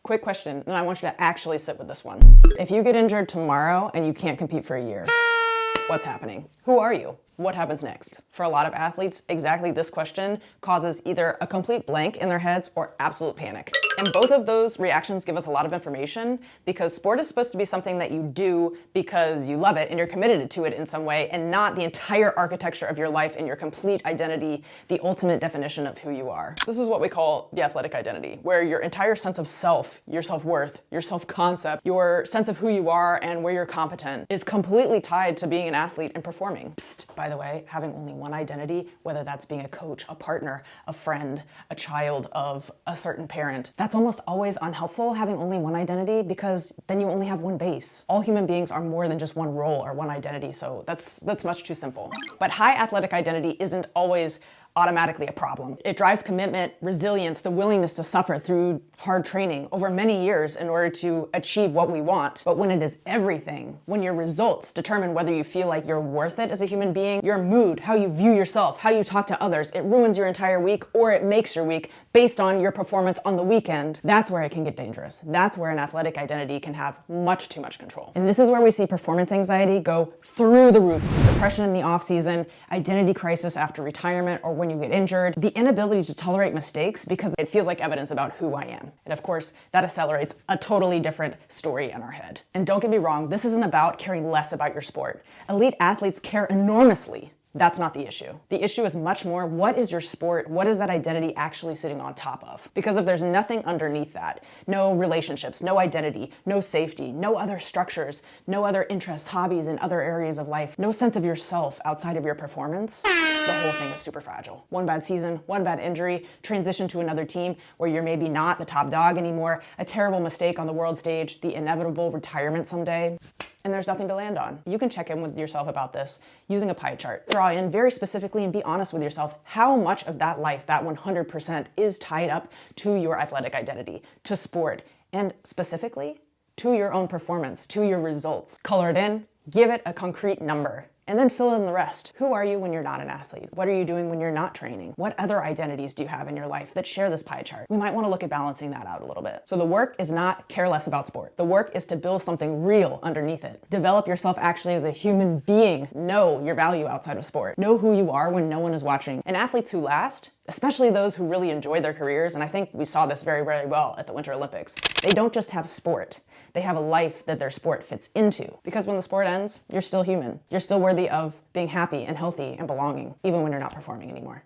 Quick question, and I want you to actually sit with this one. If you get injured tomorrow and you can't compete for a year, what's happening? Who are you? What happens next? For a lot of athletes, exactly this question causes either a complete blank in their heads or absolute panic. And both of those reactions give us a lot of information because sport is supposed to be something that you do because you love it and you're committed to it in some way, and not the entire architecture of your life and your complete identity, the ultimate definition of who you are. This is what we call the athletic identity, where your entire sense of self, your self-worth, your self-concept, your sense of who you are and where you're competent is completely tied to being an athlete and performing. Psst, by the way, having only one identity, whether that's being a coach, a partner, a friend, a child of a certain parent, that's almost always unhelpful, having only one identity, because then you only have one base. All human beings are more than just one role or one identity, so that's much too simple. But high athletic identity isn't always automatically a problem. It drives commitment, resilience, the willingness to suffer through hard training over many years in order to achieve what we want. But when it is everything, when your results determine whether you feel like you're worth it as a human being, your mood, how you view yourself, how you talk to others, it ruins your entire week or it makes your week based on your performance on the weekend, that's where it can get dangerous. That's where an athletic identity can have much too much control. And this is where we see performance anxiety go through the roof. Depression in the off season, identity crisis after retirement or when you get injured, the inability to tolerate mistakes because it feels like evidence about who I am. And of course, that accelerates a totally different story in our head. And don't get me wrong, this isn't about caring less about your sport. Elite athletes care enormously. That's not the issue. The issue is much more, what is your sport? What is that identity actually sitting on top of? Because if there's nothing underneath that, no relationships, no identity, no safety, no other structures, no other interests, hobbies in other areas of life, no sense of yourself outside of your performance, the whole thing is super fragile. One bad season, one bad injury, transition to another team where you're maybe not the top dog anymore, a terrible mistake on the world stage, the inevitable retirement someday, and there's nothing to land on. You can check in with yourself about this using a pie chart. Draw in very specifically and be honest with yourself how much of that life, that 100%, is tied up to your athletic identity, to sport, and specifically to your own performance, to your results. Color it in, give it a concrete number, and then fill in the rest. Who are you when you're not an athlete? What are you doing when you're not training? What other identities do you have in your life that share this pie chart? We might want to look at balancing that out a little bit. So the work is not care less about sport. The work is to build something real underneath it. Develop yourself actually as a human being. Know your value outside of sport. Know who you are when no one is watching. And athletes who last, especially those who really enjoy their careers, and I think we saw this very, very well at the Winter Olympics, they don't just have sport. They have a life that their sport fits into. Because when the sport ends, you're still human. You're still worthy of being happy and healthy and belonging, even when you're not performing anymore.